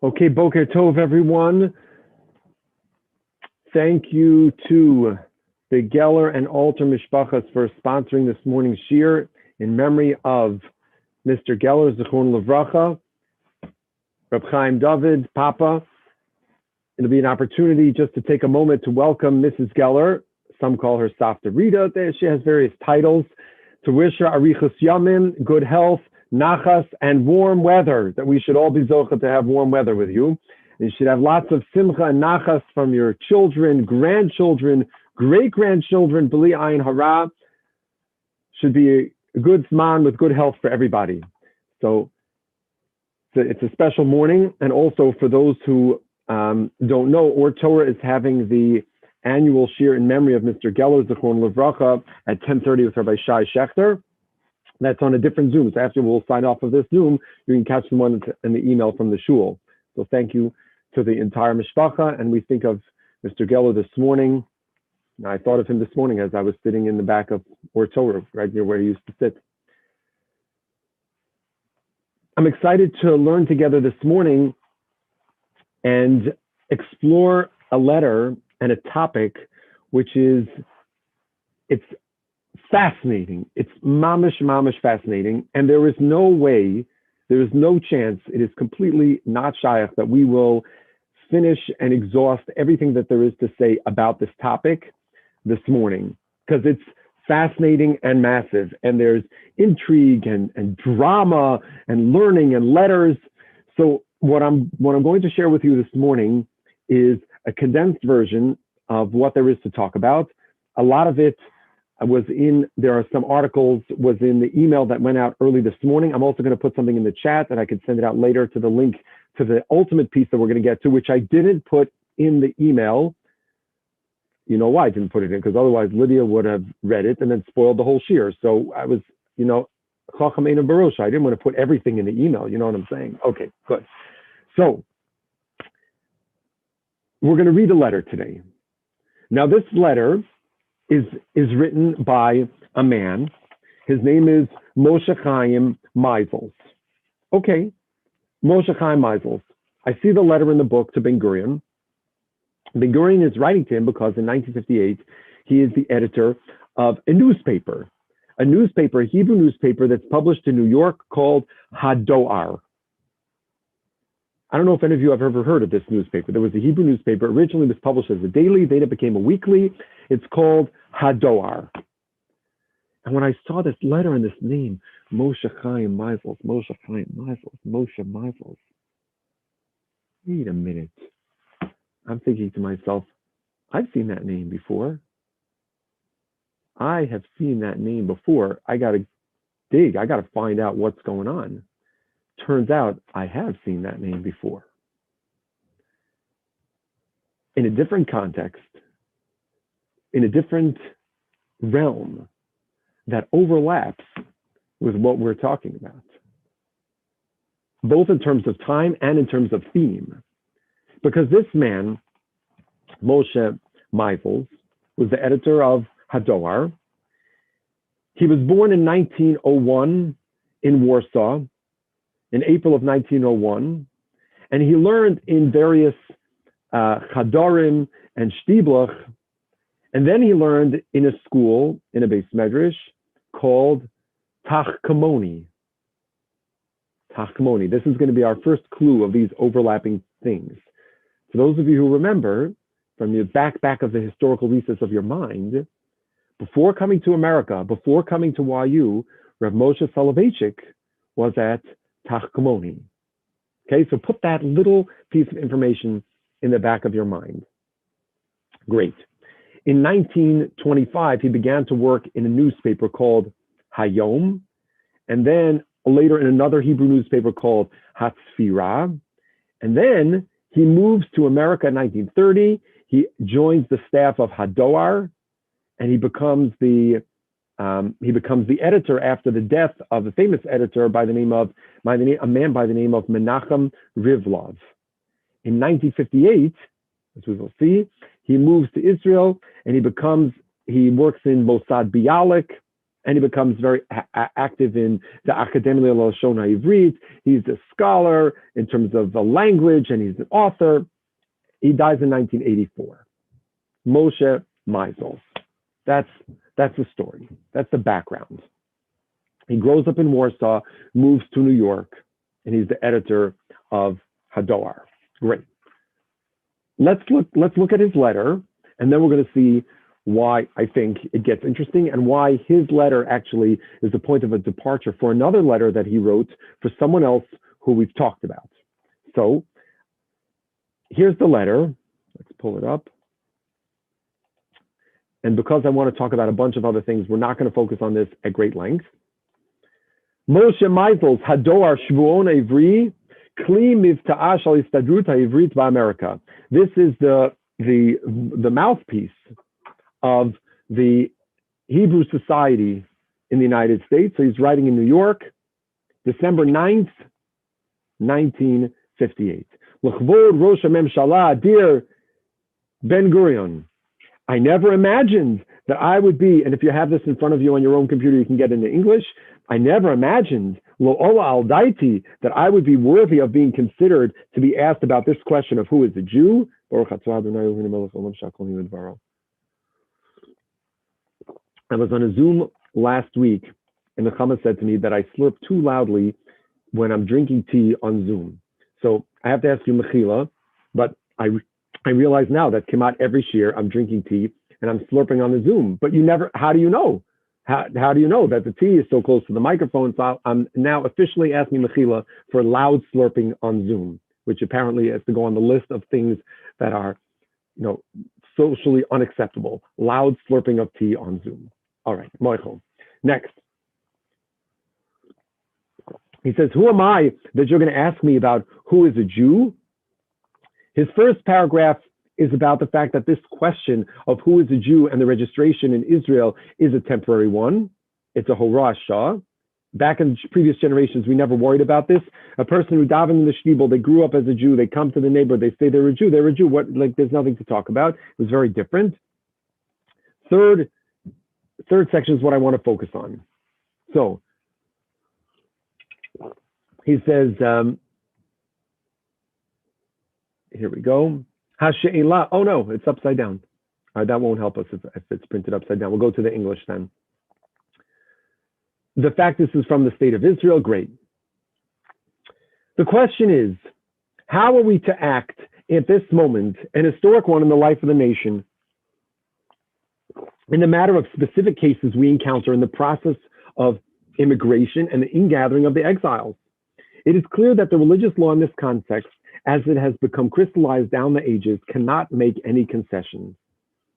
Okay, Boker Tov, everyone. Thank you to the Geller and Alter Mishpachas for sponsoring this morning's shir in memory of Mr. Geller, Zichron Levracha, Reb Chaim David, Papa. It'll be an opportunity just to take a moment to welcome Mrs. Geller. Some call her Savta Rita. She has various titles. To wish her Arichus Yamim, good health, nachas, and warm weather, that we should all be zocha to have warm weather with you. And you should have lots of simcha and nachas from your children, grandchildren, great-grandchildren, b'li ayin hara. Should be a good zman with good health for everybody. So it's a special morning. And also for those who don't know, Or Torah is having the annual shir in memory of Mr. Geller, Zichron Levracha, at 10:30 with Rabbi Shai Shechter. That's on a different Zoom. So after we'll sign off of this Zoom, you can catch the one in the email from the shul. So thank you to the entire mishpacha. And we think of Mr. Geller this morning. I thought of him this morning as I was sitting in the back of Or Torah, right near where he used to sit. I'm excited to learn together this morning and explore a letter and a topic which is, it's fascinating. It's mamish fascinating. And there is no way, there is no chance, it is completely not shaykh that we will finish and exhaust everything that there is to say about this topic this morning, because it's fascinating and massive. And there's intrigue and drama and learning and letters. So what I'm going to share with you this morning is a condensed version of what there is to talk about. A lot of it there are some articles, was in the email that went out early this morning. I'm also going to put something in the chat that I could send it out later to the link to the ultimate piece that we're going to get to, which I didn't put in the email. You know why I didn't put it in? Because otherwise Lydia would have read it and then spoiled the whole shir. So I was, Chacham Eina Barosha. I didn't want to put everything in the email. You know what I'm saying? Okay, good. So we're going to read a letter today. Now this letter is written by a man. His name is Moshe Chaim Meisels. Okay, Moshe Chaim Meisels. I see the letter in the book to Ben Gurion. Ben Gurion is writing to him because in 1958, he is the editor of a newspaper, a Hebrew newspaper that's published in New York called Hadoar. I don't know if any of you have ever heard of this newspaper. There was a Hebrew newspaper, originally was published as a daily, then it became a weekly. It's called Hadoar. And when I saw this letter and this name, Moshe Chaim Meisels, Moshe Meisels, wait a minute. I'm thinking to myself, I've seen that name before. I have seen that name before. I got to dig. I got to find out what's going on. Turns out I have seen that name before. In a different context, in a different realm that overlaps with what we're talking about, both in terms of time and in terms of theme. Because this man, Moshe Meisels, was the editor of Hadoar. He was born in 1901 in Warsaw, in April of 1901, and he learned in various chadorim and shtiblach, and then he learned in a school, in a beis medrash, called Tachkamoni. Tachkamoni. This is going to be our first clue of these overlapping things. For those of you who remember, from the back of the historical recess of your mind, before coming to America, before coming to YU, Rav Moshe Soloveitchik was at Tachkamoni. Okay, so put that little piece of information in the back of your mind. Great. In 1925, he began to work in a newspaper called Hayom, and then later in another Hebrew newspaper called Hatzfira. And then he moves to America in 1930. He joins the staff of Hadoar, and he becomes the editor after the death of a famous editor a man by the name of Menachem Rivlov. In 1958, as we will see, he moves to Israel and he works in Mossad Bialik, and he becomes very active in the Academia Lashon HaIvrit. He's a scholar in terms of the language, and he's an author. He dies in 1984. Moshe Meisels. That's the story. That's the background. He grows up in Warsaw, moves to New York, and he's the editor of Hadar. Great. Let's look at his letter, and then we're going to see why I think it gets interesting and why his letter actually is the point of a departure for another letter that he wrote for someone else who we've talked about. So here's the letter. Let's pull it up. And because I want to talk about a bunch of other things, we're not going to focus on this at great length. Moshe Meisels, Hador Shvuon Ivri, Kli Mivta'a Shel Histadrut HaIvrit BaAmerika. This is the mouthpiece of the Hebrew Society in the United States. So he's writing in New York, December 9th, 1958. L'chvod Rosh HaMemshala, dear Ben Gurion, I never imagined that I would be, and if you have this in front of you on your own computer, you can get into English. I never imagined, lo ola al daiti, that I would be worthy of being considered to be asked about this question of who is a Jew. I was on a Zoom last week, and the Chama said to me that I slurp too loudly when I'm drinking tea on Zoom. So I have to ask you, Mechila, but I realize now that Kemat every year I'm drinking tea and I'm slurping on the Zoom, but you never, how do you know? How do you know that the tea is so close to the microphone? So I'm now officially asking Mechila for loud slurping on Zoom, which apparently has to go on the list of things that are, socially unacceptable. Loud slurping of tea on Zoom. All right, Michael. Next. He says, who am I that you're going to ask me about who is a Jew? His first paragraph is about the fact that this question of who is a Jew and the registration in Israel is a temporary one. It's a horah shah. Back in previous generations, we never worried about this. A person who davened in the shtibel, they grew up as a Jew, they come to the neighbor, they say they're a Jew, they're a Jew. What, there's nothing to talk about. It was very different. Third section is what I want to focus on. So he says, here we go. Hashe'ela. Oh no, it's upside down. That won't help us if it's printed upside down. We'll go to the English then. The fact this is from the state of Israel, great. The question is, how are we to act at this moment, an historic one in the life of the nation, in the matter of specific cases we encounter in the process of immigration and the ingathering of the exiles? It is clear that the religious law in this context, as it has become crystallized down the ages, cannot make any concessions.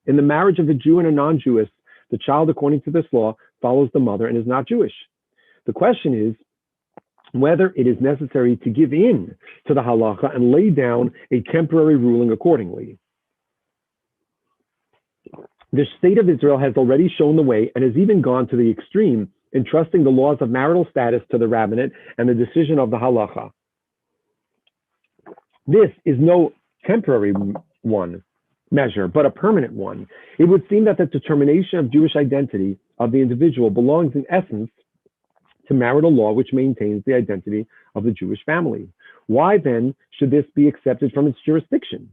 In the marriage of a Jew and a non-Jewess, the child, according to this law, follows the mother and is not Jewish. The question is whether it is necessary to give in to the halacha and lay down a temporary ruling accordingly. The state of Israel has already shown the way and has even gone to the extreme in trusting the laws of marital status to the rabbinate and the decision of the halacha. This is no temporary measure, but a permanent one. It would seem that the determination of Jewish identity of the individual belongs in essence to marital law, which maintains the identity of the Jewish family. Why then should this be accepted from its jurisdiction?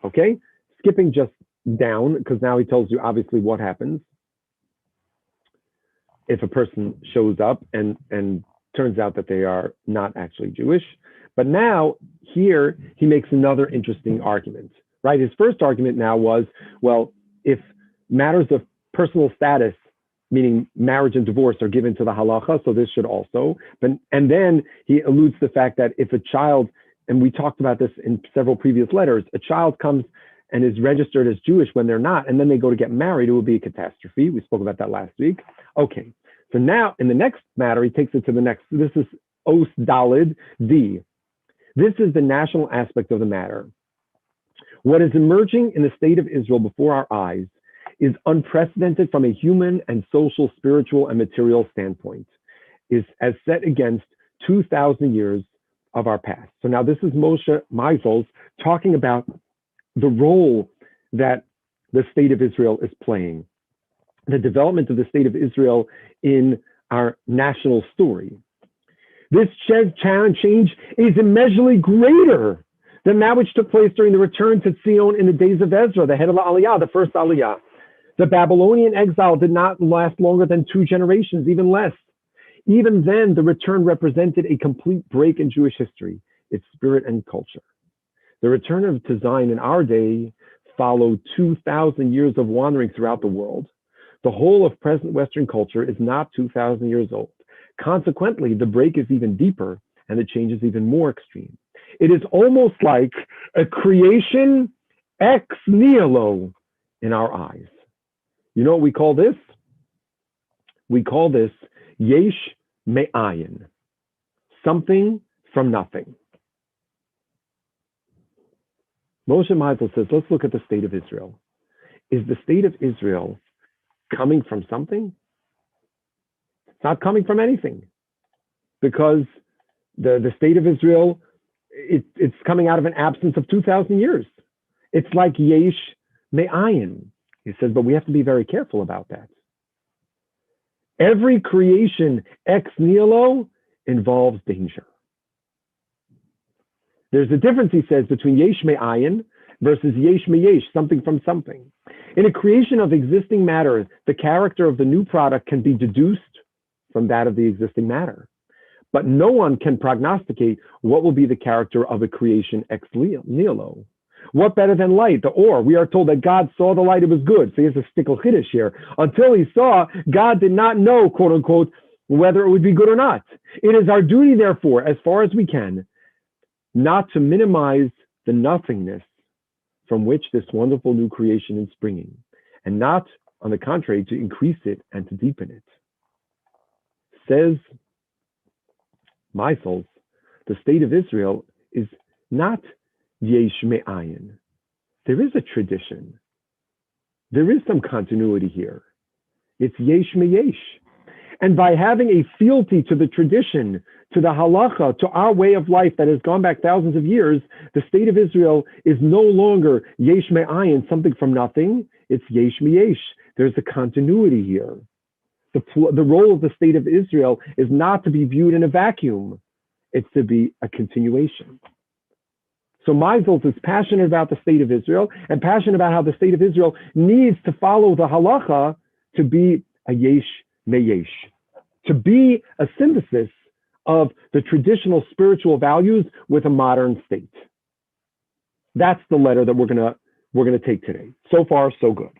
Okay, skipping just down, because now he tells you obviously what happens if a person shows up and turns out that they are not actually Jewish. But now here he makes another interesting argument, right? His first argument now was, well, if matters of personal status, meaning marriage and divorce, are given to the halacha, so this should also. And then he alludes to the fact that if a child, and we talked about this in several previous letters, a child comes and is registered as Jewish when they're not, and then they go to get married, it would be a catastrophe. We spoke about that last week. Okay, so now in the next matter, he takes it to the next, this is Os Dalid D. This is the national aspect of the matter. What is emerging in the state of Israel before our eyes is unprecedented from a human and social, spiritual, and material standpoint, is as set against 2,000 years of our past. So now this is Moshe Meisels talking about the role that the state of Israel is playing. the development of the state of Israel in our national story. This change is immeasurably greater than that which took place during the return to Zion in the days of Ezra, the head of the Aliyah, the first Aliyah. The Babylonian exile did not last longer than 2 generations, even less. Even then, the return represented a complete break in Jewish history, its spirit and culture. The return to Zion in our day followed 2,000 years of wandering throughout the world. The whole of present Western culture is not 2,000 years old. Consequently, the break is even deeper and the change is even more extreme. It is almost like a creation ex nihilo in our eyes. You know what we call this? We call this yesh me'ayin, something from nothing. Moshe Meisel says, let's look at the state of Israel. Is the state of Israel coming from something? It's not coming from anything, because the state of Israel, it's coming out of an absence of 2,000 years. It's like yesh me'ayin. He says, but we have to be very careful about that. Every creation ex nihilo involves danger. There's a difference, he says, between yesh me'ayin versus yesh me'yesh, something from something. In a creation of existing matter, the character of the new product can be deduced from that of the existing matter. But no one can prognosticate what will be the character of a creation ex nihilo. What better than light, the or? We are told that God saw the light, it was good. So he has a stickle chiddush here. Until he saw, God did not know, quote unquote, whether it would be good or not. It is our duty, therefore, as far as we can, not to minimize the nothingness from which this wonderful new creation is springing, and not, on the contrary, to increase it and to deepen it. Says Meisel, the state of Israel is not yesh me'ayin. There is a tradition. There is some continuity here. It's yesh me'yesh. And by having a fealty to the tradition, to the halacha, to our way of life that has gone back thousands of years, the state of Israel is no longer yesh me'ayin, something from nothing. It's yesh me'yesh. There's a continuity here. The role of the state of Israel is not to be viewed in a vacuum. It's to be a continuation. So Meisel is passionate about the state of Israel and passionate about how the state of Israel needs to follow the halacha to be a yesh me'yesh, to be a synthesis of the traditional spiritual values with a modern state. That's the letter that we're gonna take today. So far, so good.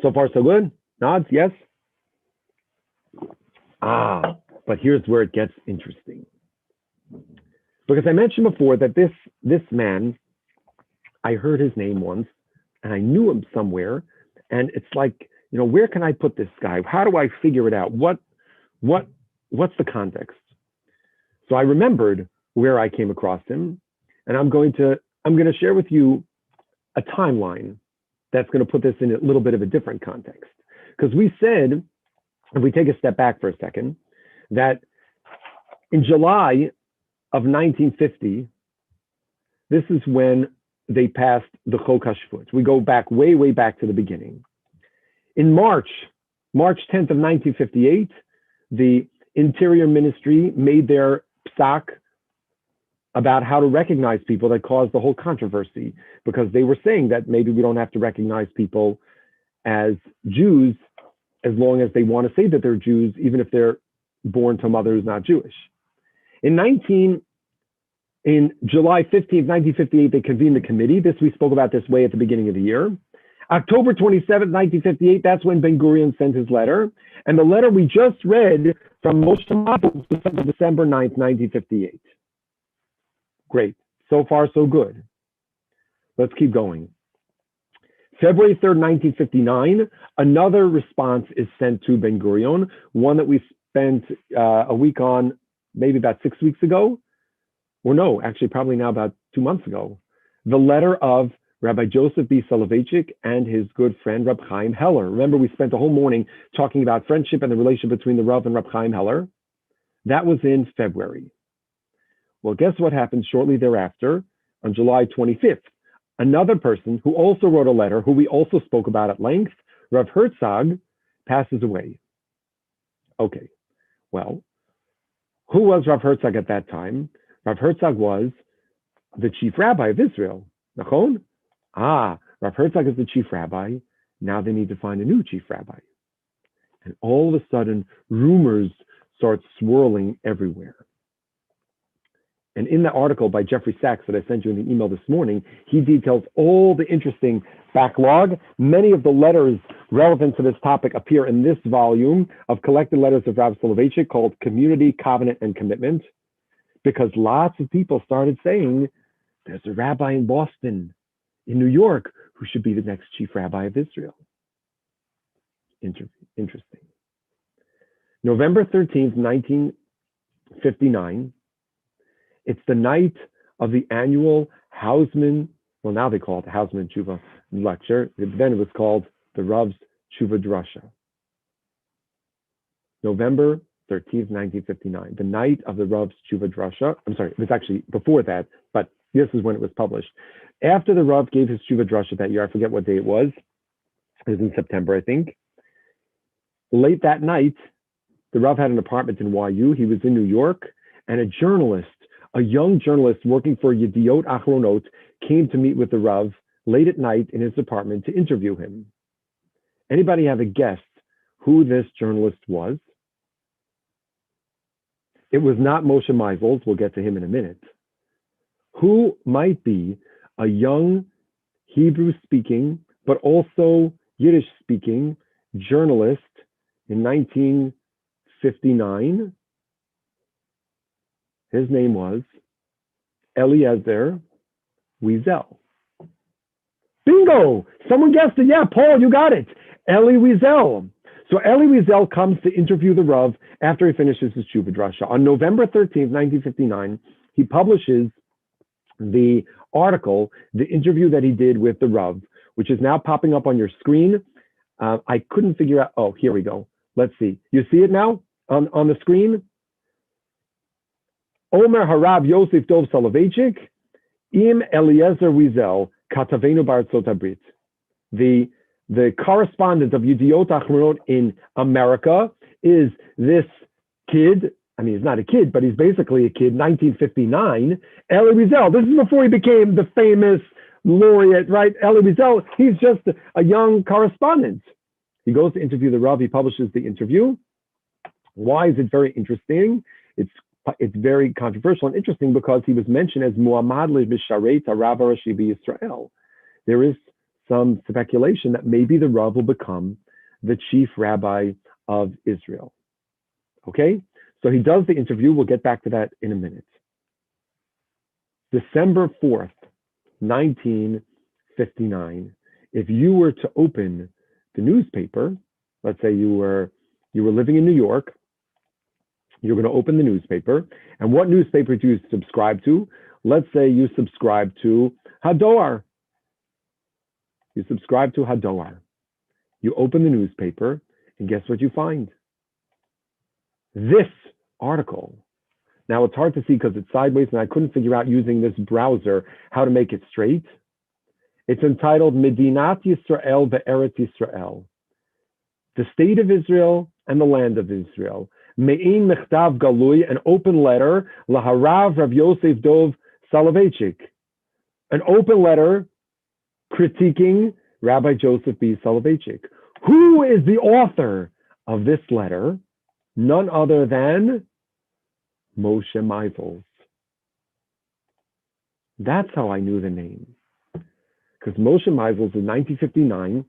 So far, so good? Nods, yes? But here's where it gets interesting. Because I mentioned before that this man, I heard his name once, and I knew him somewhere, and it's like, you know, where can I put this guy? How do I figure it out? What's the context? So I remembered where I came across him, and I'm going to share with you a timeline that's going to put this in a little bit of a different context. Because we said, if we take a step back for a second, that in July of 1950, this is when they passed the Chok HaShvut. We go back, way, way back to the beginning. In March 10th of 1958, the Interior Ministry made their psak about how to recognize people that caused the whole controversy, because they were saying that maybe we don't have to recognize people as Jews as long as they want to say that they're Jews, even if they're born to a mother who's not Jewish. In July 15th, 1958, they convened the committee. We spoke about this way at the beginning of the year. October 27th, 1958, that's when Ben-Gurion sent his letter. And the letter we just read from Moshe Meisel was sent on December 9th, 1958. Great. So far, so good. Let's keep going. February 3rd, 1959, another response is sent to Ben-Gurion, one that we spent a week on maybe about 6 weeks ago. Or no, actually probably now about 2 months ago. The letter of Rabbi Joseph B. Soloveitchik and his good friend, Reb Chaim Heller. Remember, we spent the whole morning talking about friendship and the relationship between the Rav and Reb Chaim Heller. That was in February. Well, guess what happened shortly thereafter, on July 25th? Another person who also wrote a letter, who we also spoke about at length, Rav Herzog passes away. Okay, well, who was Rav Herzog at that time? Rav Herzog was the chief rabbi of Israel. Nachon? Rav Herzog is the chief rabbi. Now they need to find a new chief rabbi. And all of a sudden, rumors start swirling everywhere. And in the article by Jeffrey Sachs that I sent you in the email this morning, he details all the interesting backlog. Many of the letters relevant to this topic appear in this volume of collected letters of Rav Soloveitchik called Community, Covenant, and Commitment, because lots of people started saying, there's a rabbi in Boston, in New York, who should be the next chief rabbi of Israel. Interesting. November 13th, 1959, it's the night of the annual Hausman, well, now they call it the Hausman Tshuva lecture. Then it was called the Rav's Tshuva Drasha. November 13th, 1959, the night of the Rav's Tshuva Drasha. I'm sorry, it was actually before that, but this is when it was published. After the Rav gave his Tshuva Drasha that year, I forget what day it was. It was in September, I think. Late that night, the Rav had an apartment in YU. He was in New York, and a young journalist working for Yediot Achronot, came to meet with the Rav late at night in his apartment to interview him. Anybody have a guess who this journalist was? It was not Moshe Meisels. We'll get to him in a minute. Who might be a young Hebrew-speaking, but also Yiddish-speaking journalist in 1959? His name was Eliezer Wiesel. Bingo! Someone guessed it. Yeah, Paul, you got it. Elie Wiesel. So Elie Wiesel comes to interview the Rav after he finishes his Tshuva Drasha. On November 13th, 1959, he publishes the article, the interview that he did with the Rav, which is now popping up on your screen. I couldn't figure out, oh, here we go. Let's see. You see it now on the screen? Omer Harav Yosef Dov Soloveitchik, Im Eliezer Wiesel, Katavenu B'Artzot Habrit. The correspondent of Yediot Achronot in America is this kid. I mean, he's not a kid, but he's basically a kid, 1959, Elie Wiesel. This is before he became the famous laureate, right? Elie Wiesel, he's just a young correspondent. He goes to interview the Rav. He publishes the interview. Why is it very interesting? It's very controversial and interesting because he was mentioned as Muhammad Misharet Rav Rashi Yisrael. There is some speculation that maybe the Rav will become the chief rabbi of Israel. Okay, so he does the interview. We'll get back to that in a minute. December 4th, 1959. If you were to open the newspaper, let's say you were living in New York, you're going to open the newspaper. And what newspaper do you subscribe to? Let's say you subscribe to Hador. You subscribe to Hador. You open the newspaper, and guess what you find? This article. Now, it's hard to see because it's sideways, and I couldn't figure out using this browser how to make it straight. It's entitled Medinat Yisrael Be'eretz Yisrael, the state of Israel and the land of Israel. Me'in Mechtav Galui, an open letter, Laharav Rav Yosef Dov Soloveitchik, an open letter critiquing Rabbi Joseph B. Soloveitchik. Who is the author of this letter? None other than Moshe Meisels. That's how I knew the name. Because Moshe Meisels in 1959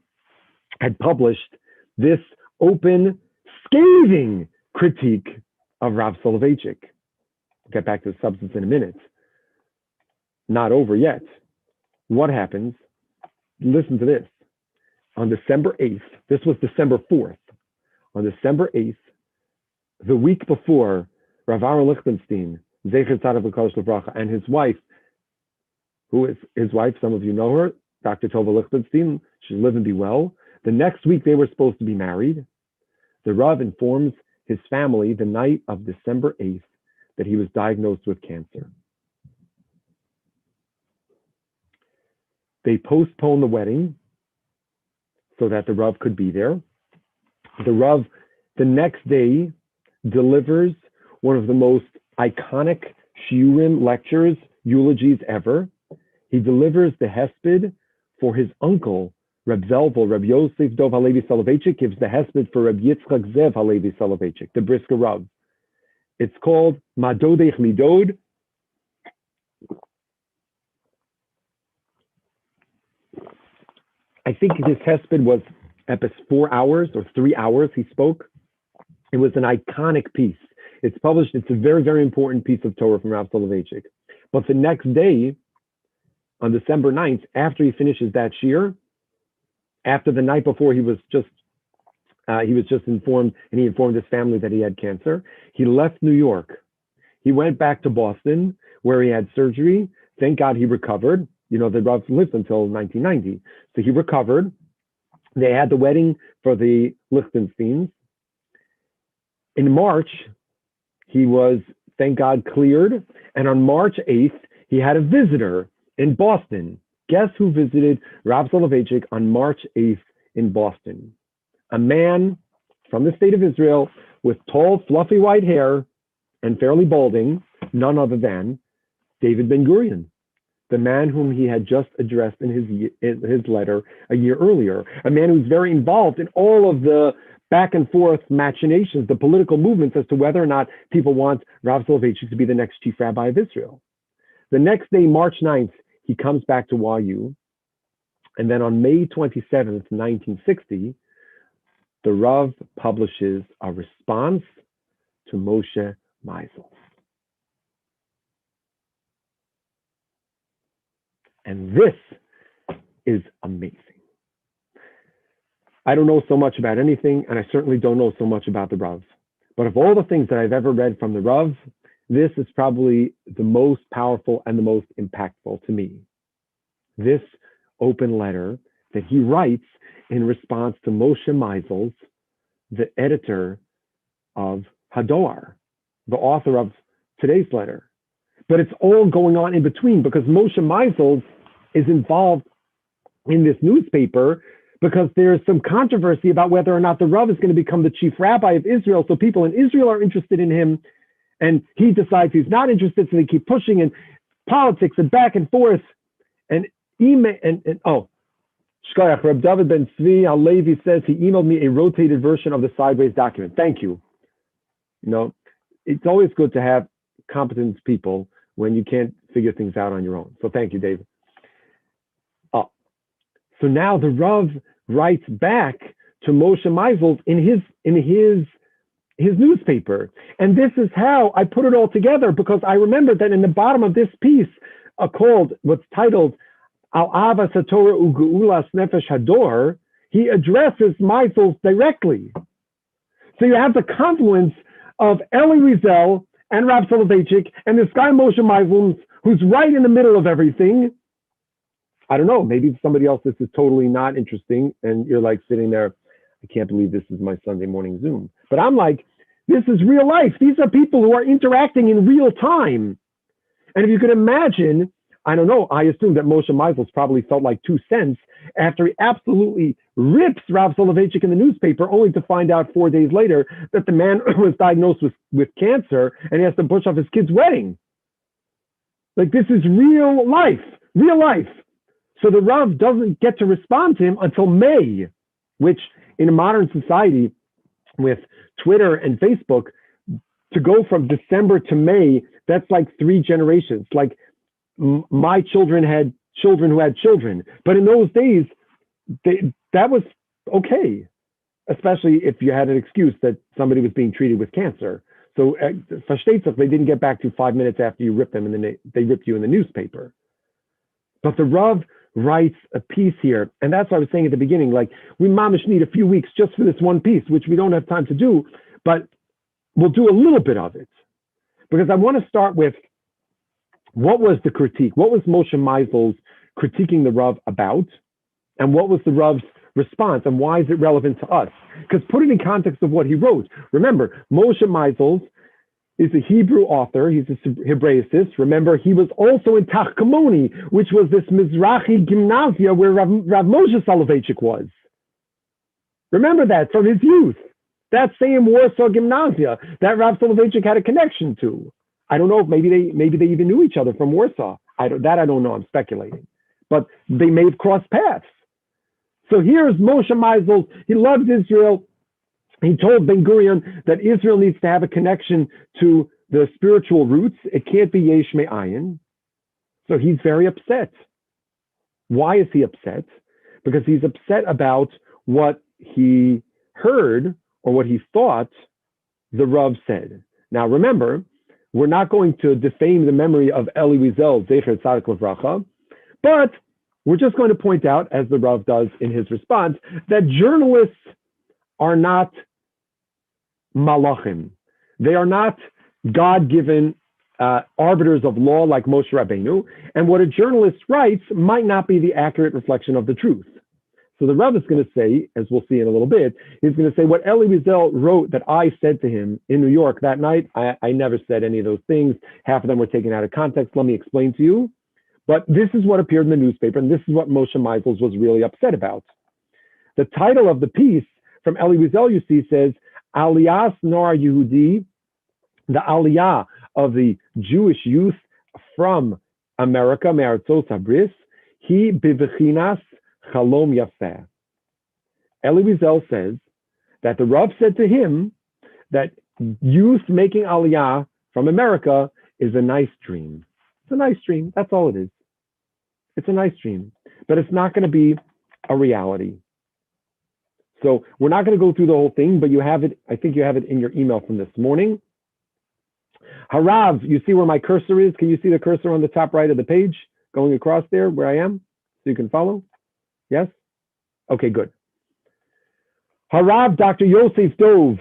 had published this open, scathing critique of Rav Soloveitchik. I'll get back to the substance in a minute. Not over yet. What happens? Listen to this. On December 8th, this was December 4th, on December 8th, the week before, Rav Aaron Lichtenstein, Zecher Tzaddik V'Kodesh L'Bracha, and his wife, who is his wife, some of you know her, Dr. Tova Lichtenstein, she live and be well. The next week they were supposed to be married. The Rav informs his family the night of December 8th that he was diagnosed with cancer. They postponed the wedding so that the Rav could be there. The Rav, the next day, delivers one of the most iconic shiurim lectures, eulogies ever. He delivers the hesped for his uncle, Reb Zelvel. Reb Yosef Dov Halevi Soloveitchik gives the hesped for Reb Yitzchak Zev Halevi Soloveitchik, the Brisker Rav. It's called Madodech Midod. I think this hesped was at 4 hours or 3 hours he spoke. It was an iconic piece. It's published, it's a very, very important piece of Torah from Rav Soloveitchik. But the next day, on December 9th, after he finishes that shir, after the night before he was just informed, and he informed his family that he had cancer, he left New York. He went back to Boston, where he had surgery. Thank God he recovered. You know, the Rav lived until 1990. So he recovered. They had the wedding for the Lichtensteins. In March, he was, thank God, cleared. And on March 8th, he had a visitor in Boston. Guess who visited Rav Soloveitchik on March 8th in Boston? A man from the state of Israel with tall, fluffy white hair and fairly balding, none other than David Ben-Gurion, the man whom he had just addressed in his letter a year earlier, a man who's very involved in all of the back and forth machinations, the political movements as to whether or not people want Rav Soloveitchik to be the next chief rabbi of Israel. The next day, March 9th, he comes back to YU. And then on May 27th, 1960, the Rav publishes a response to Moshe Meisel. And this is amazing. I don't know so much about anything, and I certainly don't know so much about the Rav. But of all the things that I've ever read from the Rav, this is probably the most powerful and the most impactful to me. This open letter that he writes in response to Moshe Meisel, the editor of Hador, the author of today's letter. But it's all going on in between because Moshe Meisel is involved in this newspaper because there's some controversy about whether or not the Rav is going to become the chief rabbi of Israel. So people in Israel are interested in him, and he decides he's not interested, so they keep pushing in politics and back and forth. And email Shkoyach, Reb David Ben Tzvi Halevi says he emailed me a rotated version of the sideways document. Thank you. You know, it's always good to have competent people when you can't figure things out on your own. So thank you, David. So now the Rav writes back to Moshe Meisel in his newspaper. And this is how I put it all together, because I remember that in the bottom of this piece, what's titled Al Avas HaTorah U'Geulas Nefesh Hador, he addresses Meisel directly. So you have the confluence of Eli Wiesel and Rav Soloveitchik and this guy Moshe Meisel, who's right in the middle of everything. I don't know, maybe somebody else, this is totally not interesting, and you're like sitting there, I can't believe this is my Sunday morning Zoom. But I'm like, this is real life. These are people who are interacting in real time. And if you could imagine, I don't know, I assume that Moshe Meisel probably felt like 2 cents after he absolutely rips Rav Soloveitchik in the newspaper, only to find out 4 days later that the man was diagnosed with cancer and he has to push off his kid's wedding. Like, this is real life, real life. So the Rav doesn't get to respond to him until May, which in a modern society with Twitter and Facebook, to go from December to May, that's like 3 generations. Like, my children had children who had children. But in those days, that was okay, especially if you had an excuse that somebody was being treated with cancer. So they didn't get back to 5 minutes after you ripped them, and then they ripped you in the newspaper. But the Rav writes a piece here, and that's what I was saying at the beginning, like, we mamish need a few weeks just for this one piece, which we don't have time to do, but we'll do a little bit of it. Because I want to start with, what was the critique? What was Moshe Meisel's critiquing the Rav about? And what was the Rav's response? And why is it relevant to us? Because put it in context of what he wrote. Remember, Moshe Meisel is a Hebrew author. He's a Hebraicist. Remember, he was also in Tachkamoni, which was this Mizrahi gymnasia where Rav Moshe Soloveitchik was. Remember that from his youth. That same Warsaw Gymnasia that Rav Soloveitchik had a connection to. I don't know if maybe they even knew each other from Warsaw. I don't know. I'm speculating. But they may have crossed paths. So here's Moshe Meisel. He loves Israel. He told Ben Gurion that Israel needs to have a connection to the spiritual roots. It can't be Yesh Me'ayin. So he's very upset. Why is he upset? Because he's upset about what he heard or what he thought the Rav said. Now remember, we're not going to defame the memory of Eli Wiesel, Zecher Tzadik Levracha, but we're just going to point out, as the Rav does in his response, that journalists are not malachim. They are not God-given arbiters of law like Moshe Rabbeinu, and what a journalist writes might not be the accurate reflection of the truth. So the Rav is going to say, as we'll see in a little bit, he's going to say what Eli Wiesel wrote that I said to him in New York that night. I never said any of those things. Half of them were taken out of context. Let me explain to you. But this is what appeared in the newspaper, and this is what Moshe Meisels was really upset about. The title of the piece from Eli Wiesel, you see, says, Aliyas Nor Yehudi, the Aliyah of the Jewish youth from America, Me'artzos Habris, he bivechinas Chalom Yafeh. Eli Wiesel says that the Rav said to him that youth making Aliyah from America is a nice dream. It's a nice dream. That's all it is. It's a nice dream, but it's not going to be a reality. So we're not going to go through the whole thing, but you have it. I think you have it in your email from this morning. Harav, you see where my cursor is? Can you see the cursor on the top right of the page going across there where I am? So you can follow? Yes? Okay, good. Harav Dr. Yosef Dov,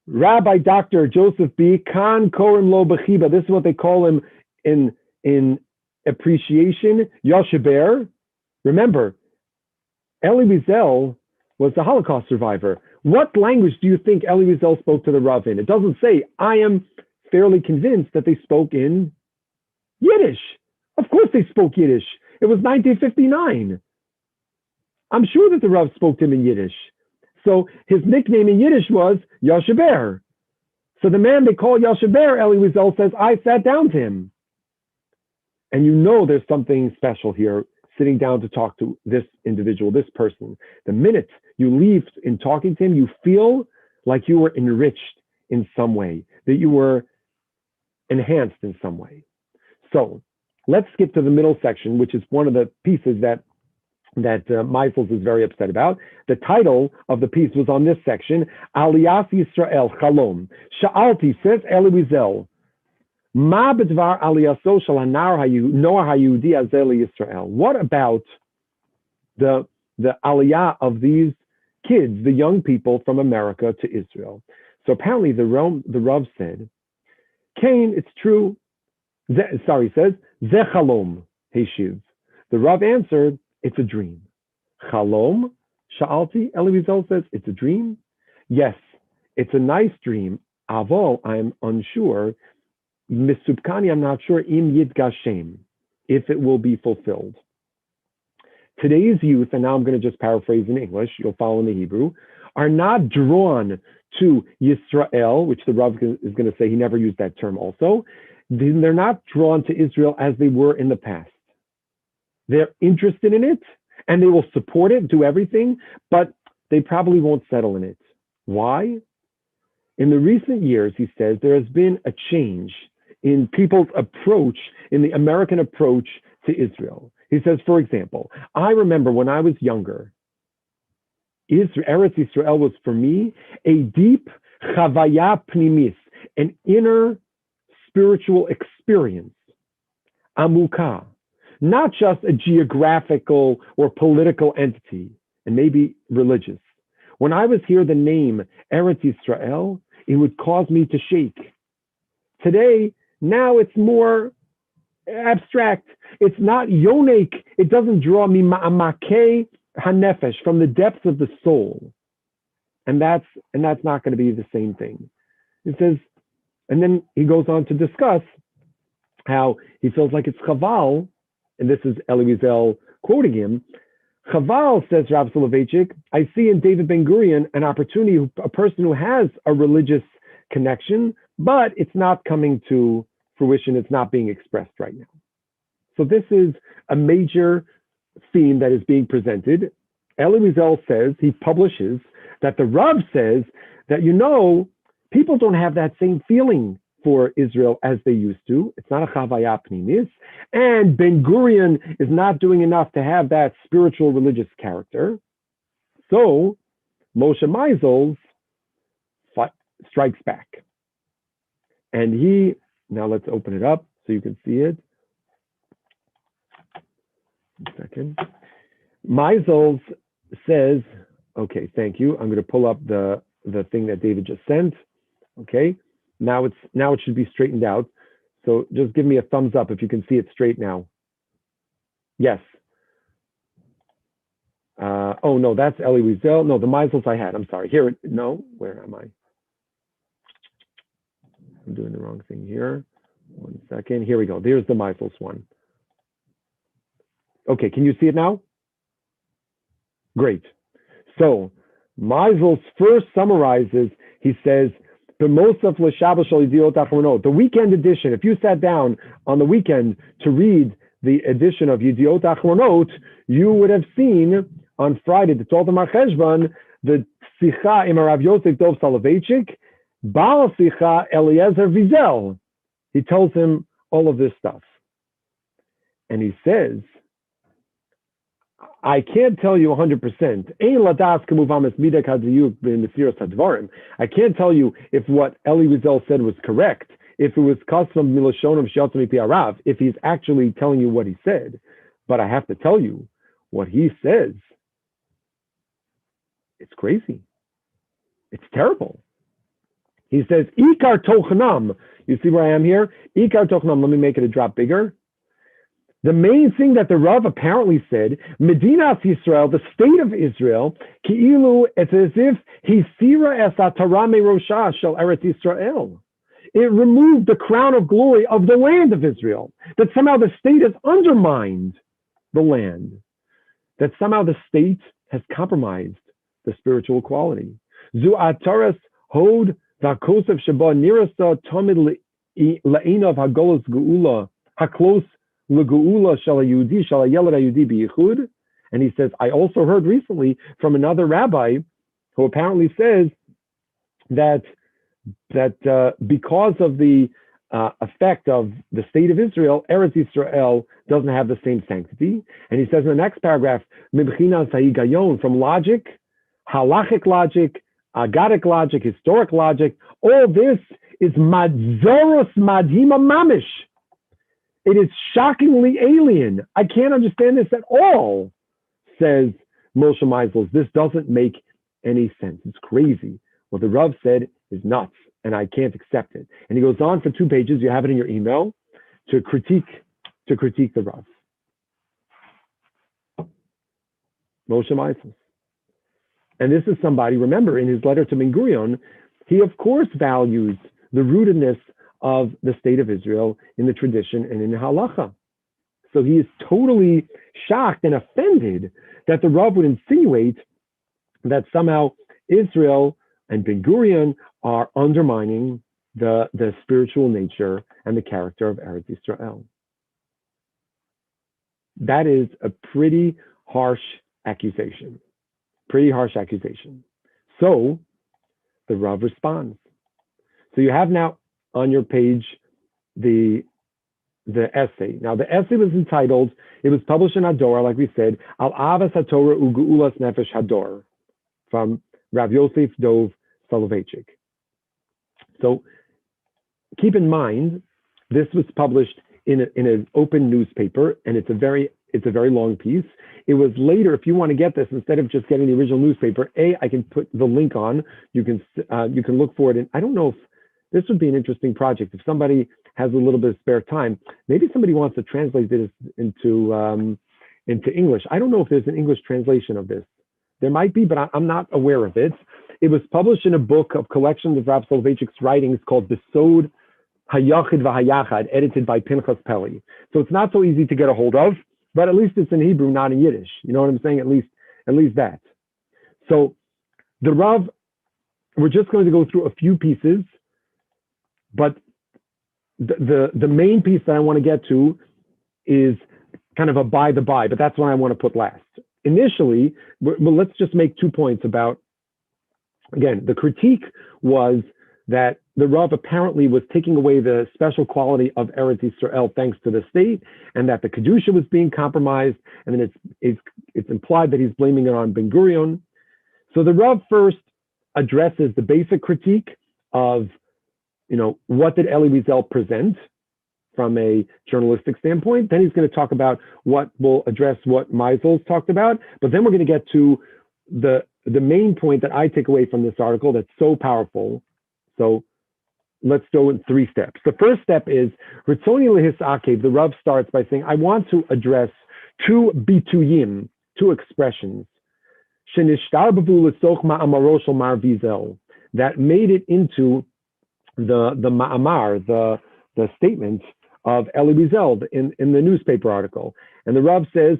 Rabbi Dr. Joseph B. Khan Korim Lo Bechiba. This is what they call him in appreciation. Yosheber. Remember, Eli Wiesel was the Holocaust survivor. What language do you think Eli Wiesel spoke to the Rav in? It doesn't say. I am fairly convinced that they spoke in Yiddish. Of course they spoke Yiddish. It was 1959. I'm sure that the Rav spoke to him in Yiddish. So his nickname in Yiddish was Yosheber. So the man they call Yosheber, Eli Wiesel says, I sat down to him. And you know there's something special here, sitting down to talk to this individual, this person. The minute you leave in talking to him, you feel like you were enriched in some way, that you were enhanced in some way. So let's skip to the middle section, which is one of the pieces that Meisels is very upset about. The title of the piece was on this section, Aliyas Yisrael Chalom. Sha'alti, says Eli Wiesel, Ma b'dvar aliyaso shel hanar noah hayehudi hazeh Yisrael. What about the aliyah of these kids, the young people from America to Israel? So apparently the Rav said, Cain, it's true. Says, Ze chalom heshiv. The Rav answered, it's a dream. Chalom, sha'alti, Eli Wiesel says, it's a dream. Yes, it's a nice dream. Avol, I'm unsure. Misubkani, I'm not sure. Im yidgashem, if it will be fulfilled. Today's youth, and now I'm going to just paraphrase in English, you'll follow in the Hebrew, are not drawn to Yisrael, which the Rav is going to say he never used that term also. They're not drawn to Israel as they were in the past. They're interested in it, and they will support it, do everything, but they probably won't settle in it. Why? In the recent years, he says, there has been a change in people's approach, in the American approach to Israel. He says, for example, I remember when I was younger, Eretz Yisrael was for me a deep chavaya pnimis, an inner spiritual experience, amukah, not just a geographical or political entity, and maybe religious. When I was hear the name Eretz Yisrael, it would cause me to shake. Today, now it's more abstract. It's not yonik. It doesn't draw me ma'amakei hanefesh, from the depths of the soul. And that's not going to be the same thing. It says, and then he goes on to discuss how he feels like it's chaval, and this is Eli Wiesel quoting him, Chaval, says Rav Soloveitchik, I see in David Ben-Gurion an opportunity, a person who has a religious connection, but it's not coming to fruition, it's not being expressed right now. So this is a major theme that is being presented. Elie Wiesel says, he publishes, that the Rav says that, people don't have that same feeling for Israel as they used to. It's not a chavaya pnimis. And Ben-Gurion is not doing enough to have that spiritual religious character. So Moshe Meisels strikes back. And now let's open it up so you can see it. One second. Meisels says, okay, thank you. I'm going to pull up the thing that David just sent. Okay. Now it should be straightened out. So just give me a thumbs up if you can see it straight now. Yes. Oh no, that's Elie Wiesel. No, the Meisels I had. I'm sorry. Where am I? I'm doing the wrong thing here. 1 second. Here we go. There's the Meisels one. Okay, can you see it now? Great. So Meisels first summarizes, he says, the weekend edition, if you sat down on the weekend to read the edition of Yediot Achronot, you would have seen on Friday, the 12th of Mar Cheshvan, the Sicha im Rav Yosef Dov Soloveitchik, Baal Sicha Eliezer Wiesel. He tells him all of this stuff. And he says, I can't tell you 100%. I can't tell you if what Elie Wiesel said was correct, if it was custom miloshonim shelter piarav, if he's actually telling you what he said. But I have to tell you, what he says, it's crazy. It's terrible. He says, Ikar Tochnam. You see where I am here? Ikar Tochnam. Let me make it a drop bigger. The main thing that the Rav apparently said, Medinas Yisrael, the state of Israel, Ki'ilu, it's as if Hisira es atarame rosha shel Eretz Yisrael. It removed the crown of glory of the land of Israel. That somehow the state has undermined the land. That somehow the state has compromised the spiritual quality. Zu ataras hod v'kosef sheba nirasa tamid le'inav hagolos geula haklos. And he says, I also heard recently from another rabbi who apparently says that because of the effect of the state of Israel, Eretz Yisrael doesn't have the same sanctity. And he says in the next paragraph, from logic, halachic logic, agadic logic, historic logic, all this is madzoros madhima mamish. It is shockingly alien. I can't understand this at all, says Moshe Meisels. This doesn't make any sense. It's crazy. What the Rav said is nuts, and I can't accept it. And he goes on for 2 pages. You have it in your email to critique the Rav. Moshe Meisels. And this is somebody, remember, in his letter to Ben-Gurion, he of course values the rootedness of the state of Israel in the tradition and in the halacha. So he is totally shocked and offended that the Rav would insinuate that somehow Israel and Ben-Gurion are undermining the spiritual nature and the character of Eretz Yisrael. That is a pretty harsh accusation. So the Rav responds. So you have now on your page the essay. Now the essay was entitled, it was published in Hador, like we said, Al Avas HaTorah U'Geulas Nefesh Hador, from Rav Yosef Dov Soloveitchik. So keep in mind, this was published in an open newspaper, and it's a very long piece. It was later, if you want to get this, instead of just getting the original newspaper, I can put the link on. You can look for it. And I don't know if this would be an interesting project. If somebody has a little bit of spare time, maybe somebody wants to translate this into English. I don't know if there's an English translation of this. There might be, but I'm not aware of it. It was published in a book of collections of Rav Soloveitchik's writings called Besod Hayachid V'Hayachad, edited by Pinchas Peli. So it's not so easy to get a hold of. but at least it's in Hebrew, not in Yiddish. You know what I'm saying? At least that. So the Rav, we're just going to go through a few pieces, but the main piece that I want to get to is kind of a by the by, but that's what I want to put last. Initially, well, let's just make 2 points about, again, the critique was that the Rav apparently was taking away the special quality of Eretz Yisrael thanks to the state, and that the Kedusha was being compromised, and then it's implied that he's blaming it on Ben Gurion. So the Rav first addresses the basic critique of, what did Elie Wiesel present from a journalistic standpoint. Then he's going to talk about what will address what Meisel's talked about, but then we're going to get to the main point that I take away from this article that's so powerful. So let's go in 3 steps. The first step is Ritzoni Lehisakev. The Rav starts by saying, I want to address 2 bituyim, 2 expressions, shenishtarbavu lesoch ma'amaro shel Mar Wiesel, that made it into the ma'amar, the statement of Elie Wiesel in the newspaper article. And the Rav says,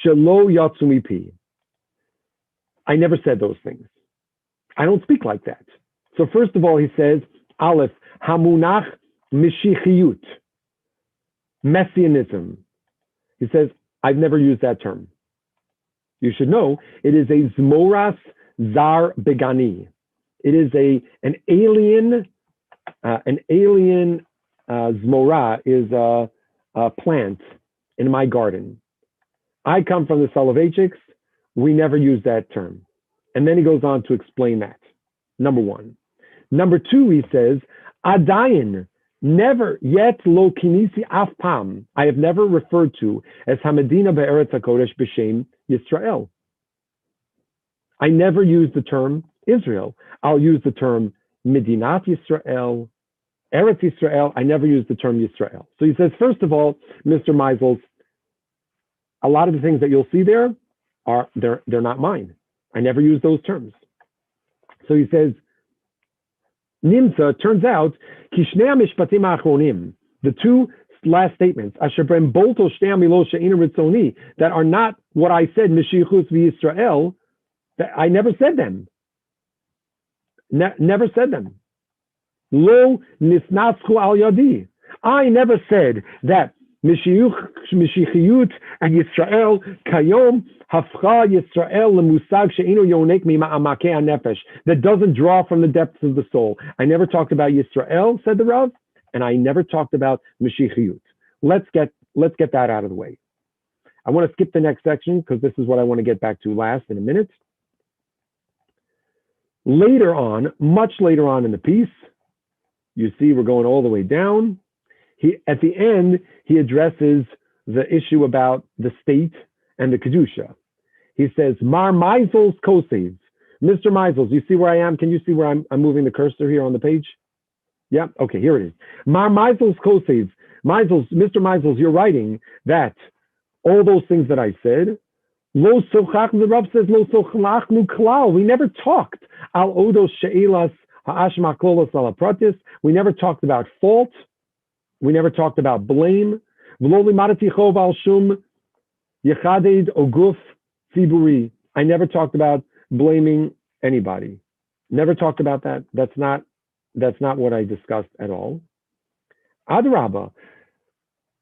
Shelo yatsu mipi. I never said those things. I don't speak like that. So first of all, he says, Aleph, hamunach mishichiyut, messianism. He says, I've never used that term. You should know, it is a zmoras zar begani. It is an alien zmora is a plant in my garden. I come from the Soloveitchiks. We never use that term. And then he goes on to explain that. Number 1. Number 2, he says, Adayin, never yet lo kinisi afpam. I have never referred to as Hamedina be'eretz HaKodesh b'shem Yisrael. I never use the term Israel. I'll use the term Medinat Yisrael, Eretz Yisrael. I never use the term Yisrael. So he says, first of all, Mr. Meisels, a lot of the things that you'll see there they're not mine. I never use those terms. So he says, Nimsa, turns out, Kishnei mishpatim achronim, the 2 last statements, Asher brem bolto shnei amilot she'einu ritzoni, that are not what I said, Mishichus v'Yisrael, that I never said them. Never said them. Lo nisnaschu al yadi. I never said that Mishichiyut and Yisrael kayom hafcha Yisrael lemusag she'einu yonek mima'amakei hanefesh, that doesn't draw from the depths of the soul. I never talked about Yisrael, said the Rav, and I never talked about Mishichiyut. Let's get that out of the way. I want to skip the next section because this is what I want to get back to last in a minute. Later on, much later on in the piece, you see we're going all the way down. At the end, he addresses the issue about the state and the Kedusha. He says, Mar Meisel's Kosev. Mr. Meisels, you see where I am? Can you see where I'm moving the cursor here on the page? Yeah, okay, here it is. Mar Meisel's Kosev. Meisels, Mr. Meisels, you're writing that all those things that I said, Lo sochach, the Rav says, Lo sochachnu klal. We never talked. Al odos she'ilas ha'ashma klolos ala pratis. We never talked about fault. We never talked about blame. V'lo limadati chov al shum yechaded oguf tziburi. I never talked about blaming anybody. Never talked about that. That's not what I discussed at all. Adrabah.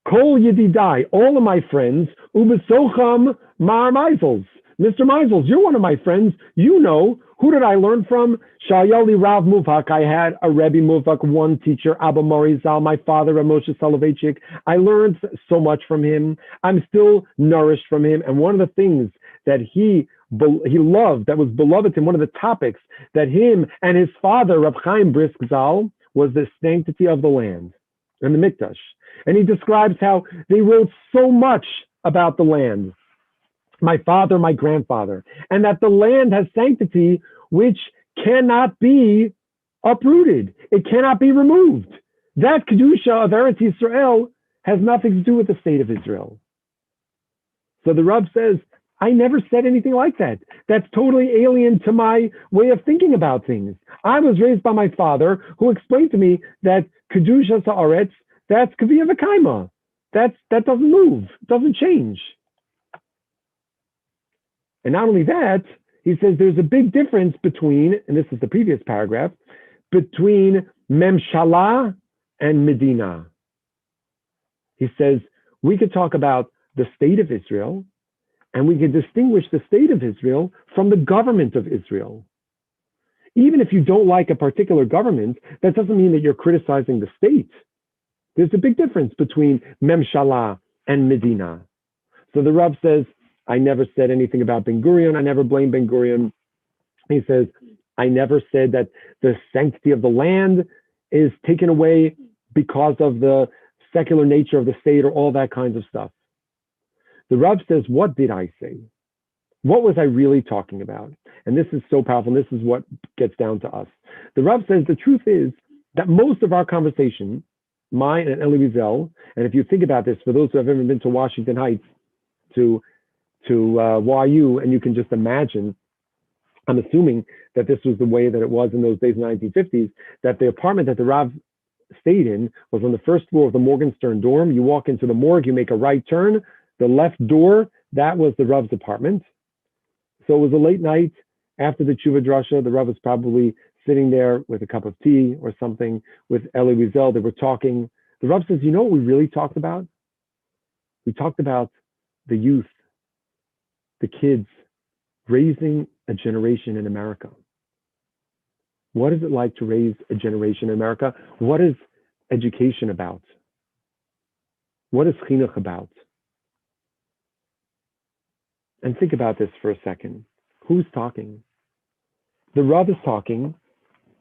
Kol Yedidai, all of my friends, Ubesocham Mar Meisels. Mr. Meisels, you're one of my friends. You know, who did I learn from? Shayali Rav Muvhak. I had a Rebbe Muvhak, one teacher, Abba Mori Zal, my father, Moshe Soloveitchik. I learned so much from him. I'm still nourished from him. And one of the things that he loved, that was beloved to him, one of the topics that him and his father, Reb Chaim Brisk Zal, was the sanctity of the land and the Mikdash. And he describes how they wrote so much about the land, my father, my grandfather, and that the land has sanctity which cannot be uprooted. It cannot be removed. That Kedusha of Eretz Yisrael has nothing to do with the state of Israel. So the Rav says, I never said anything like that. That's totally alien to my way of thinking about things. I was raised by my father, who explained to me that Kedusha Sa'aretz, that's Kaviyah V'Kaima. That doesn't move, doesn't change. And not only that, he says there's a big difference between, and this is the previous paragraph, between Memshala and Medina. He says we could talk about the state of Israel, and we could distinguish the state of Israel from the government of Israel. Even if you don't like a particular government, that doesn't mean that you're criticizing the state. There's a big difference between Memshala and Medina. So the Rav says, I never said anything about Ben Gurion. I never blamed Ben Gurion. He says, I never said that the sanctity of the land is taken away because of the secular nature of the state or all that kinds of stuff. The Rav says, what did I say? What was I really talking about? And this is so powerful. And this is what gets down to us. The Rav says the truth is that most of our conversation, mine and Elie Wiesel, and if you think about this, for those who have ever been to Washington Heights, to YU, and you can just imagine, I'm assuming that this was the way that it was in those days in the 1950s, that the apartment that the Rav stayed in was on the first floor of the Morgenstern dorm. You walk into the morgue, you make a right turn, the left door, that was the Rav's apartment. So it was a late night after the Tshuva Drasha. The Rav was probably sitting there with a cup of tea or something with Elie Wiesel. They were talking. The Rav says, you know what we really talked about? We talked about the youth, the kids, raising a generation in America. What is it like to raise a generation in America? What is education about? What is chinuch about? And think about this for a second. Who's talking? The Rav is talking.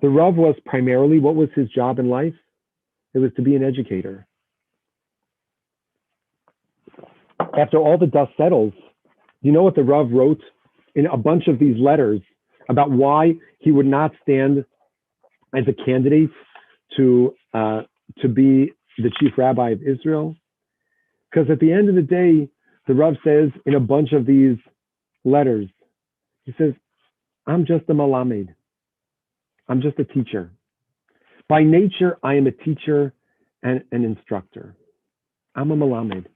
The Rav was primarily, what was his job in life? It was to be an educator. After all the dust settles, you know what the Rav wrote in a bunch of these letters about why he would not stand as a candidate to be the chief rabbi of Israel? Because at the end of the day, the Rav says in a bunch of these letters, he says, I'm just a malamed. I'm just a teacher. By nature, I am a teacher and an instructor. I'm a malamed.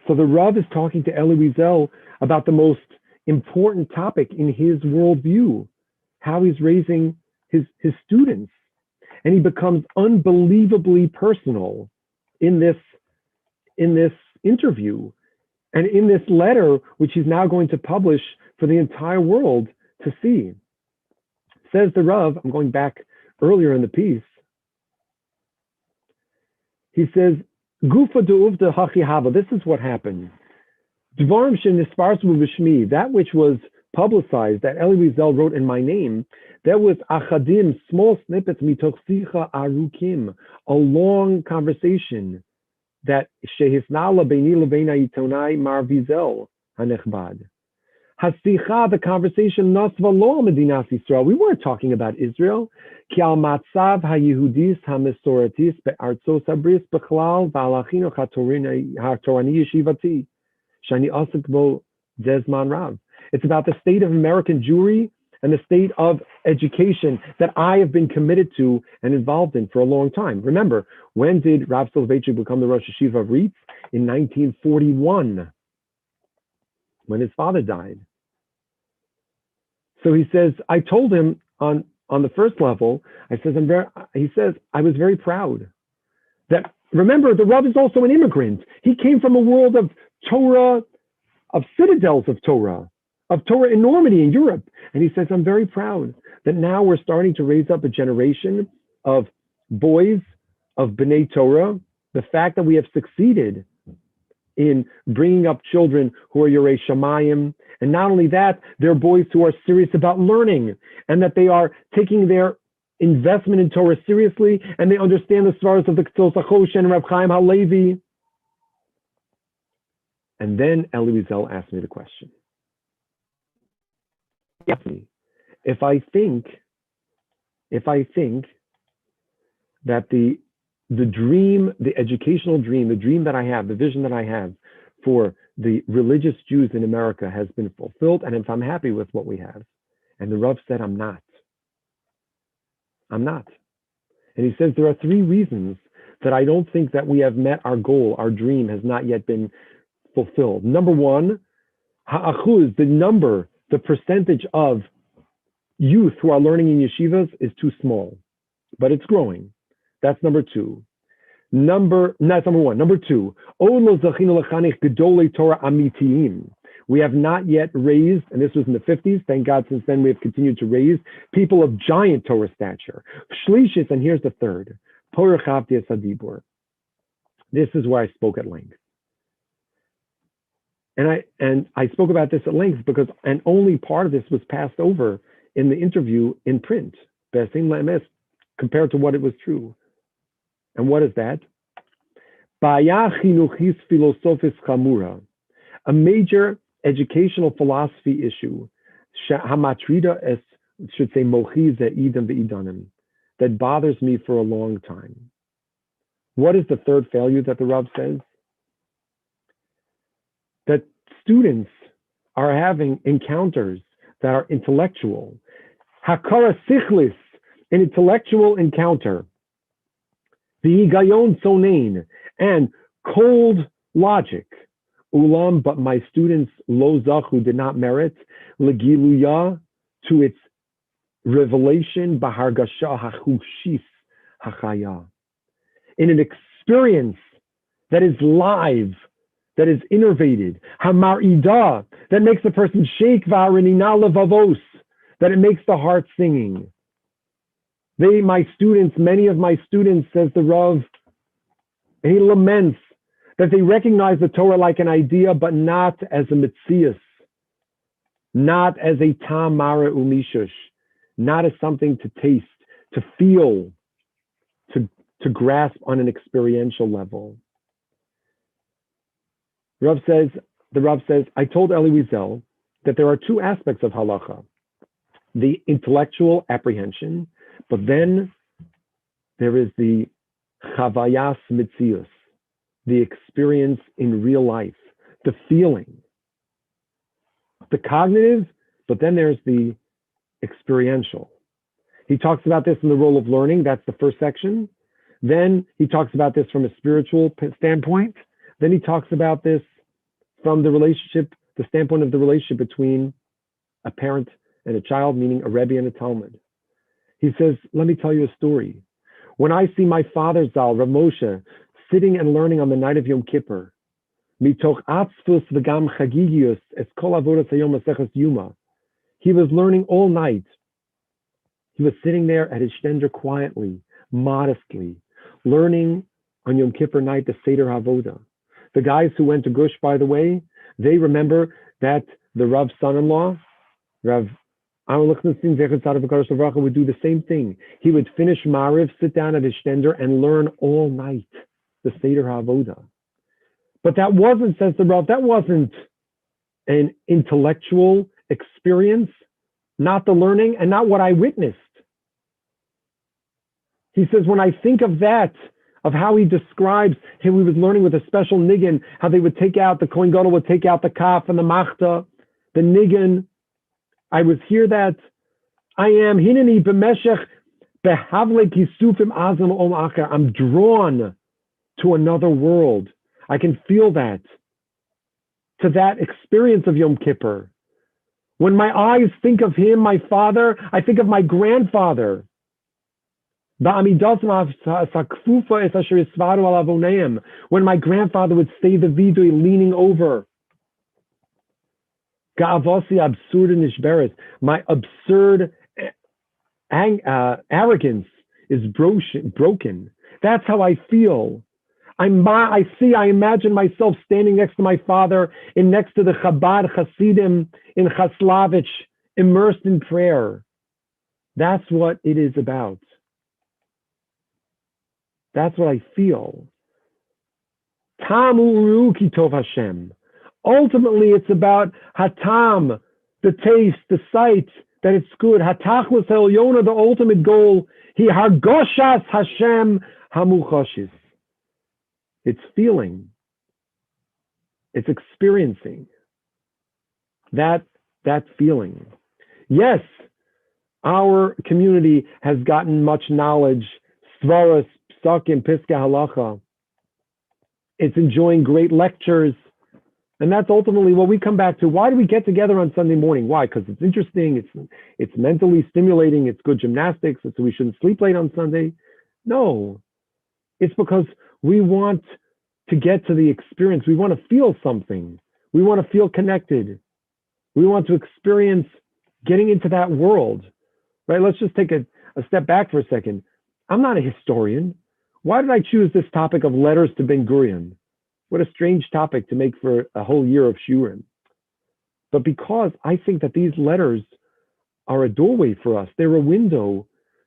So the Rav is talking to Elie Wiesel about the most important topic in his worldview, how he's raising his students. And he becomes unbelievably personal in this interview and in this letter, which he's now going to publish for the entire world to see. Says the Rav, I'm going back earlier in the piece, he says, Gufa de'uvda hachi hava, this is what happened. Dvarim shenisparsu b'shmi, that which was publicized, that Elie Wiesel wrote in my name, there was achadim, small snippets, mitoch sicha arukim, a long conversation that shehisna lebeini lebeina yitonai Mar Wiesel hanechbad. Hasicha, the conversation, nasva lo medinas Yisrael. We weren't talking about Israel. Ki al matzav hayehudis hamesoratis be'artzos habris bechlal v'alachinu hatorani yeshivati shani asik bo zezman rav. It's about the state of American Jewry and the state of education that I have been committed to and involved in for a long time. Remember, when did Rav Soloveitchik become the Rosh Yeshiva of Reitz? In 1941, when his father died. So he says, I told him on the first level, he says, I was very proud that, remember, the Rav is also an immigrant. He came from a world of Torah, of citadels of Torah enormity in Europe. And he says, I'm very proud that now we're starting to raise up a generation of boys of B'nai Torah. The fact that we have succeeded in bringing up children who are Yorei Shamayim. And not only that, they're boys who are serious about learning and that they are taking their investment in Torah seriously and they understand the svaros of the Ketzos HaChoshen and Reb Chaim HaLevi. And then Elie Wiesel asked me the question. If I think that the dream, the educational dream, the dream that I have, the vision that I have for the religious Jews in America has been fulfilled, and if I'm happy with what we have. And the Rav said, I'm not. And he says there are three reasons that I don't think that we have met our goal, our dream has not yet been fulfilled. Number one, ha'achuz, the number, the percentage of youth who are learning in yeshivas is too small, but it's growing. That's number two. That's number one. Number two, we have not yet raised, and this was in the 50s, thank God since then we have continued to raise people of giant Torah stature. Shlishis, and here's the third, this is where I spoke at length. And I spoke about this at length because, and only part of this was passed over in the interview in print, compared to what it was true. And what is that? A major educational philosophy issue, that bothers me for a long time. What is the third failure that the Rav says? That students are having encounters that are intellectual. Hakara sichlis, an intellectual encounter. The higayon sonain, and cold logic. Ulam, but my students lo zachu did not merit legiluya, to its revelation bahargasha hachushis hachaya, in an experience that is live, that is innervated, hamarida, that makes the person shake varinina levavos, that it makes the heart singing. Many of my students, says the Rav, and he laments that they recognize the Torah like an idea, but not as a metzius, not as a tamara umishush, not as something to taste, to feel, to grasp on an experiential level. The Rav says, I told Eli Wiesel that there are two aspects of halacha: the intellectual apprehension, but then there is the chavayas mitzius, the experience in real life, the feeling, the cognitive, but then there's the experiential. He talks about this in the role of learning. That's the first section. Then he talks about this from a spiritual standpoint. Then he talks about this from the standpoint of the relationship between a parent and a child, meaning a Rebbe and a Talmud. He says, let me tell you a story. When I see my father Zal, Rav Moshe, sitting and learning on the night of Yom Kippur, mitoch atzvus v'gam chagigius es kol avodas hayom maseches yuma, he was learning all night. He was sitting there at his shtender quietly, modestly, learning on Yom Kippur night the Seder HaVoda. The guys who went to Gush, by the way, they remember that the Rav's son-in-law, Rav would do the same thing. He would finish Mariv, sit down at his shtender, and learn all night the Seder HaVoda. But that wasn't, says the Rav, that wasn't an intellectual experience, not the learning, and not what I witnessed. He says, when I think of that, of how he describes him, he was learning with a special niggin, how they would take out, the Kohen Gadol would take out the kaf and the machta, the niggin. I was here that I am hineni b'meshech behavle kisufim azim om acher. I'm drawn to another world. I can feel that, to that experience of Yom Kippur. When my eyes think of him, my father, I think of my grandfather. When my grandfather would say the vidui leaning over. My absurd arrogance is broken. That's how I feel. I imagine myself standing next to my father and next to the Chabad Hasidim in Chaslavich, immersed in prayer. That's what it is about. That's what I feel. Tamu uru ki tov Hashem. Ultimately, it's about hatam, the taste, the sight, that it's good. Hatachlis Yona, the ultimate goal. He hargoshas Hashem hamuchoshis. It's feeling. It's experiencing that feeling. Yes, our community has gotten much knowledge. Svaras, Psakim, Piska, Halacha. It's enjoying great lectures. And that's ultimately what we come back to. Why do we get together on Sunday morning? Why? Because it's interesting, it's mentally stimulating, it's good gymnastics, so we shouldn't sleep late on Sunday. No, it's because we want to get to the experience. We want to feel something. We want to feel connected. We want to experience getting into that world, right? Let's just take a step back for a second. I'm not a historian. Why did I choose this topic of letters to Ben Gurion? What a strange topic to make for a whole year of shiurim. But because I think that these letters are a doorway for us. They're a window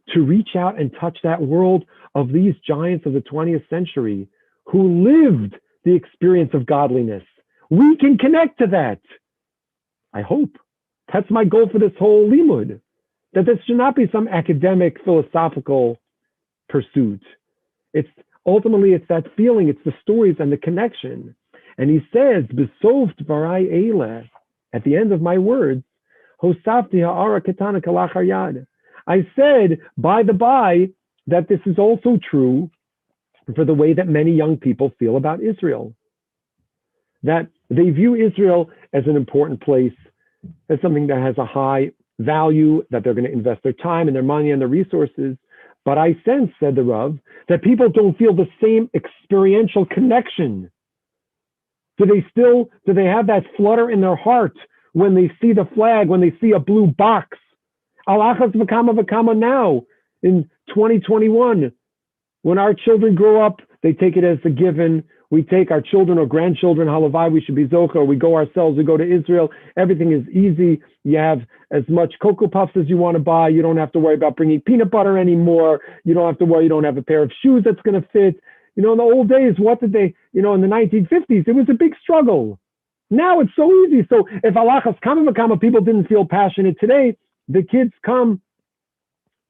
to reach out and touch that world of these giants of the 20th century who lived the experience of godliness. We can connect to that. I hope. That's my goal for this whole limud, that this should not be some academic, philosophical pursuit. Ultimately, it's that feeling, it's the stories and the connection. And he says, "Besof dvarai eileh," at the end of my words, "Hosafti ha'ara ketana kalachar yad." I said, by the by, that this is also true for the way that many young people feel about Israel. That they view Israel as an important place, as something that has a high value, that they're going to invest their time and their money and their resources. But I sense, said the Rav, that people don't feel the same experiential connection. Do they have that flutter in their heart when they see the flag, when they see a blue box? Alachas v'kama now, in 2021, when our children grow up, they take it as a given. We take our children or grandchildren, halavai, we should be zocha, or we go ourselves, we go to Israel. Everything is easy. You have as much Cocoa Puffs as you want to buy. You don't have to worry about bringing peanut butter anymore. You don't have to worry, you don't have a pair of shoes that's going to fit. In the old days, what did they, in the 1950s, it was a big struggle. Now it's so easy. So if alachas kama people didn't feel passionate today, the kids come,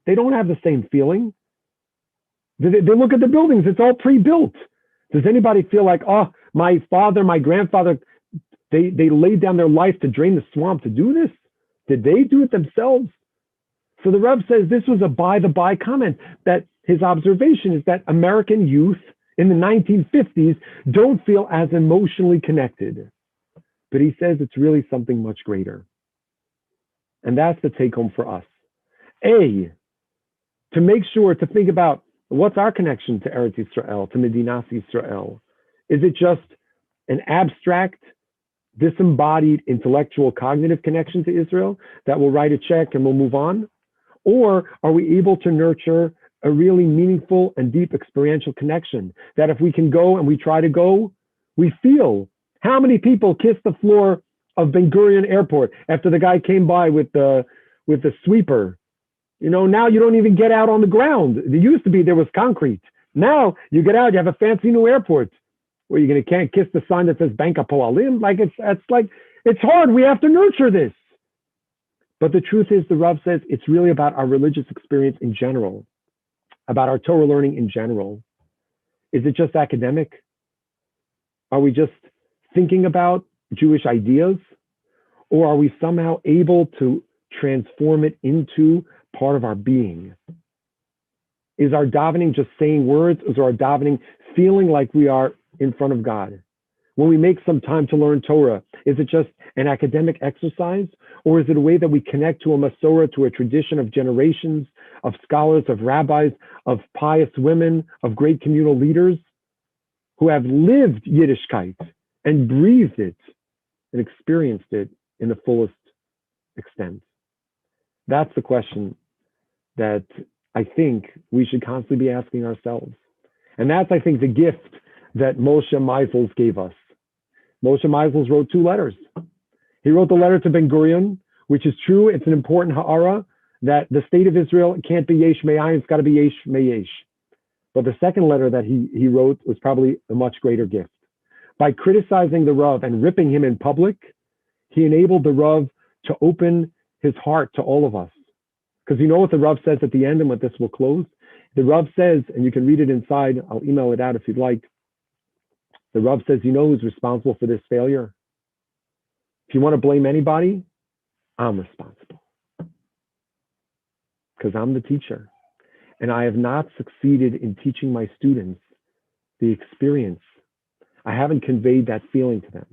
they don't have the same feeling. They look at the buildings, it's all pre-built. Does anybody feel like, oh, my father, my grandfather, they laid down their life to drain the swamp to do this? Did they do it themselves? So the Rebbe says this was a by-the-by comment, that his observation is that American youth in the 1950s don't feel as emotionally connected. But he says it's really something much greater. And that's the take home for us. A, to make sure to think about what's our connection to Eretz Yisrael, to Medinas Yisrael. Is it just an abstract, disembodied, intellectual, cognitive connection to Israel that we'll write a check and we'll move on? Or are we able to nurture a really meaningful and deep experiential connection that if we can go and we try to go, we feel? How many people kissed the floor of Ben Gurion Airport after the guy came by with the sweeper? Now you don't even get out on the ground. It used to be there was concrete. Now you get out, you have a fancy new airport where you can't kiss the sign that says Bank Poalim. It's hard. We have to nurture this. But the truth is, the Rav says it's really about our religious experience in general, about our Torah learning in general. Is it just academic? Are we just thinking about Jewish ideas? Or are we somehow able to transform it into part of our being? Is our davening just saying words? Is our davening feeling like we are in front of God? When we make some time to learn Torah, is it just an academic exercise? Or is it a way that we connect to a Masorah, to a tradition of generations, of scholars, of rabbis, of pious women, of great communal leaders who have lived Yiddishkeit and breathed it and experienced it in the fullest extent? That's the question that I think we should constantly be asking ourselves. And that's, I think, the gift that Moshe Meisels gave us. Moshe Meisels wrote 2 letters. He wrote the letter to Ben Gurion, which is true. It's an important ha'ara that the state of Israel can't be yesh me'ayin, it's got to be yesh me'yesh. But the second letter that he wrote was probably a much greater gift. By criticizing the Rav and ripping him in public, he enabled the Rav to open his heart to all of us. Because you know what the Rav says at the end, and what this will close? The Rav says, and you can read it inside, I'll email it out if you'd like. The Rav says, you know who's responsible for this failure? If you want to blame anybody, I'm responsible. Because I'm the teacher. And I have not succeeded in teaching my students the experience. I haven't conveyed that feeling to them.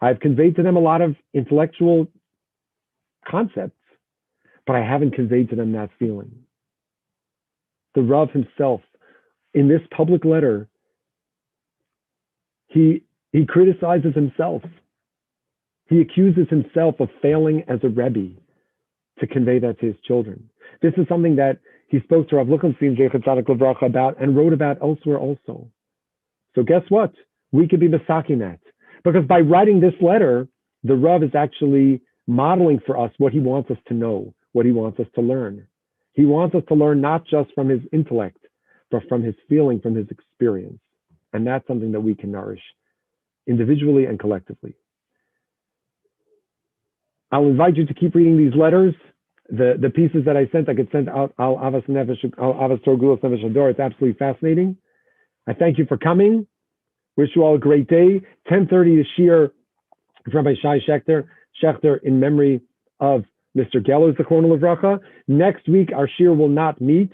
I've conveyed to them a lot of intellectual concepts, but I haven't conveyed to them that feeling. The Rav himself, in this public letter, he criticizes himself. He accuses himself of failing as a Rebbe to convey that to his children. This is something that he spoke to Rav Lichtenstein Zecher Tzadik Livracha about and wrote about elsewhere also. So guess what? We could be misaking that. Because by writing this letter, the Rav is actually modeling for us what he wants us to know, what he wants us to learn. He wants us to learn not just from his intellect, but from his feeling, from his experience. And that's something that we can nourish individually and collectively. I'll invite you to keep reading these letters. The pieces that I sent, I could send out Al Avas Nefesh, Al Avas Torgulos Nefesh Hador. It's absolutely fascinating. I thank you for coming. Wish you all a great day. 10:30 is Shir from Rabbi Shai Shechter in memory of Mr. Geller, Zichrono Livracha. Next week, our Shir will not meet.